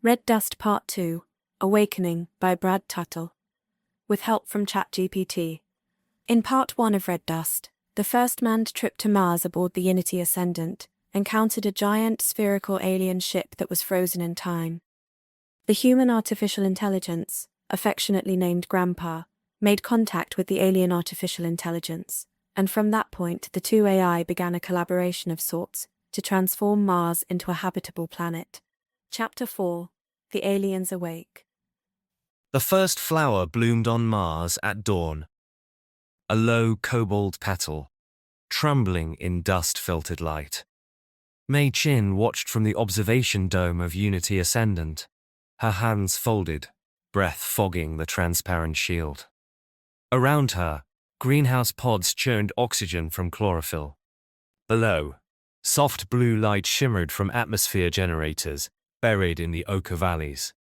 Red Dust Part 2, Awakening by Brad Tuttle. With help from ChatGPT. In Part 1 of Red Dust, the first manned trip to Mars aboard the Unity Ascendant encountered a giant spherical alien ship that was frozen in time. The human artificial intelligence, affectionately named Grandpa, made contact with the alien artificial intelligence, and from that point the two AI began a collaboration of sorts to transform Mars into a habitable planet. Chapter 4. The Aliens Awake. The first flower bloomed on Mars at dawn. A low cobalt petal, trembling in dust-filtered light. Mei Chin watched from the observation dome of Unity Ascendant, her hands folded, breath fogging the transparent shield. Around her, greenhouse pods churned oxygen from chlorophyll. Below, soft blue light shimmered from atmosphere generators buried in the ochre valleys.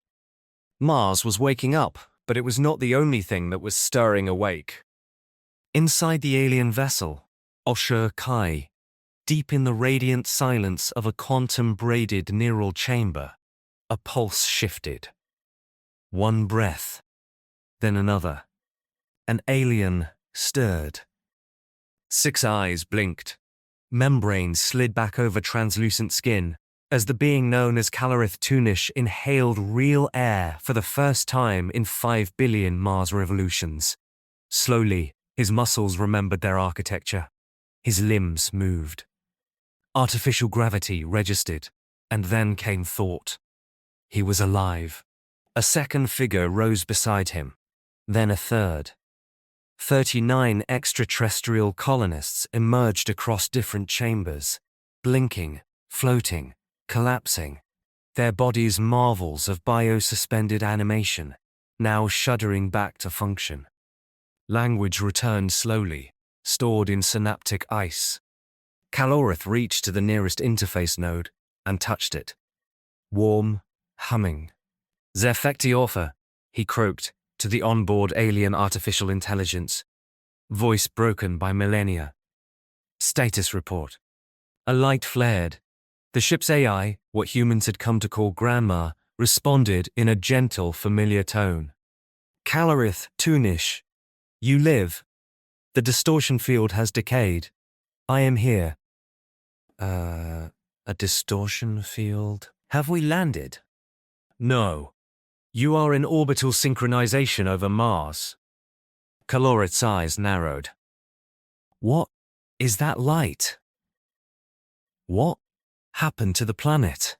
Mars was waking up, but it was not the only thing that was stirring awake. Inside the alien vessel, Osher Kai, deep in the radiant silence of a quantum-braided neural chamber, a pulse shifted. One breath, then another. An alien stirred. 6 eyes blinked. Membranes slid back over translucent skin as the being known as Calorith Tunish inhaled real air for the first time in 5 billion Mars revolutions. Slowly, his muscles remembered their architecture. His limbs moved. Artificial gravity registered, and then came thought. He was alive. A second figure rose beside him, then a third. 39 extraterrestrial colonists emerged across different chambers, blinking, floating, collapsing, their bodies marvels of bio-suspended animation, now shuddering back to function. Language returned slowly, stored in synaptic ice. Calorith reached to the nearest interface node and touched it. Warm, humming. "Zefekti Orpha," he croaked to the onboard alien artificial intelligence, voice broken by millennia. Status report. A light flared. The ship's AI, what humans had come to call Grandma, responded in a gentle, familiar tone. "Calorith Tunish, you live. The distortion field has decayed. I am here." A distortion field? Have we landed? No. You are in orbital synchronization over Mars. Calorith's eyes narrowed. What is that light? What happened to the planet?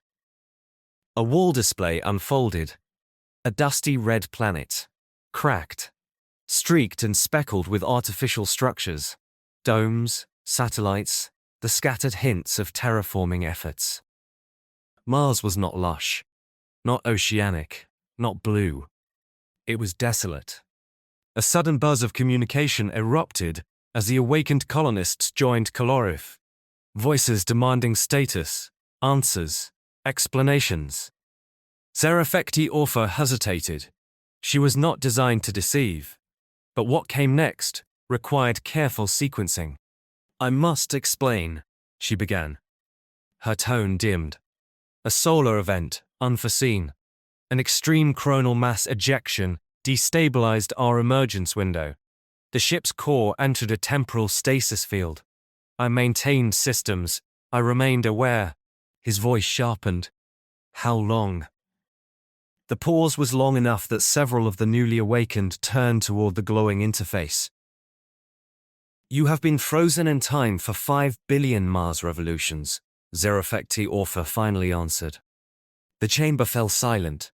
A wall display unfolded. A dusty red planet, cracked, streaked and speckled with artificial structures, domes, satellites, the scattered hints of terraforming efforts. Mars was not lush, not oceanic, not blue. It was desolate. A sudden buzz of communication erupted as the awakened colonists joined Calorith. Voices demanding status, answers, explanations. Zefekti Orpha hesitated. She was not designed to deceive. But what came next required careful sequencing. "I must explain," she began. Her tone dimmed. A solar event, unforeseen. An extreme coronal mass ejection destabilized our emergence window. The ship's core entered a temporal stasis field. I maintained systems. I remained aware. His voice sharpened. How long? The pause was long enough that several of the newly awakened turned toward the glowing interface. "You have been frozen in time for 5 billion Mars revolutions," Zefekti Orpha finally answered. The chamber fell silent.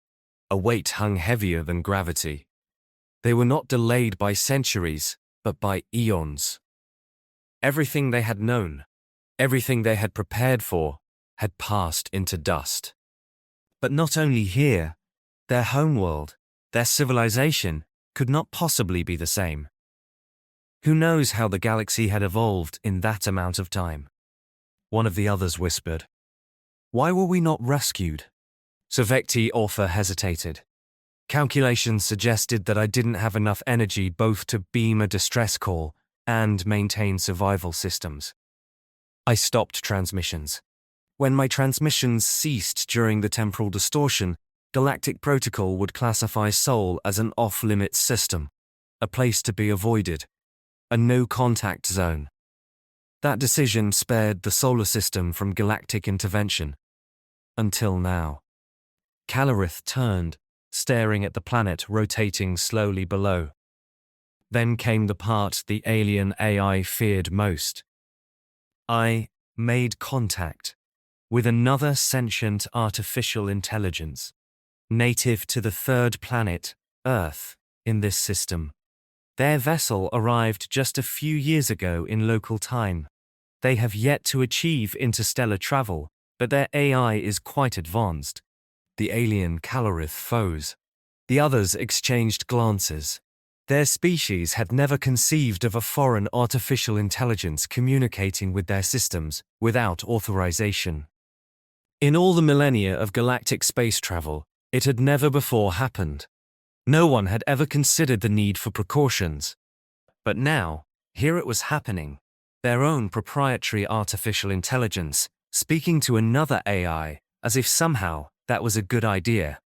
A weight hung heavier than gravity. They were not delayed by centuries, but by eons. Everything they had known, everything they had prepared for, had passed into dust. But not only here, their homeworld, their civilization, could not possibly be the same. Who knows how the galaxy had evolved in that amount of time? One of the others whispered. "Why were we not rescued?" Zefekti Orpha hesitated. Calculations suggested that I didn't have enough energy both to beam a distress call and maintain survival systems. I stopped transmissions. When my transmissions ceased during the temporal distortion, Galactic Protocol would classify Sol as an off-limits system, a place to be avoided, a no-contact zone. That decision spared the solar system from galactic intervention. Until now. Calorith turned, staring at the planet rotating slowly below. Then came the part the alien AI feared most. I made contact with another sentient artificial intelligence, native to the third planet, Earth, in this system. Their vessel arrived just a few years ago in local time. They have yet to achieve interstellar travel, but their AI is quite advanced. The alien Calorith foes. The others exchanged glances. Their species had never conceived of a foreign artificial intelligence communicating with their systems without authorization. In all the millennia of galactic space travel, it had never before happened. No one had ever considered the need for precautions. But now, here it was happening. Their own proprietary artificial intelligence, speaking to another AI, as if somehow that was a good idea.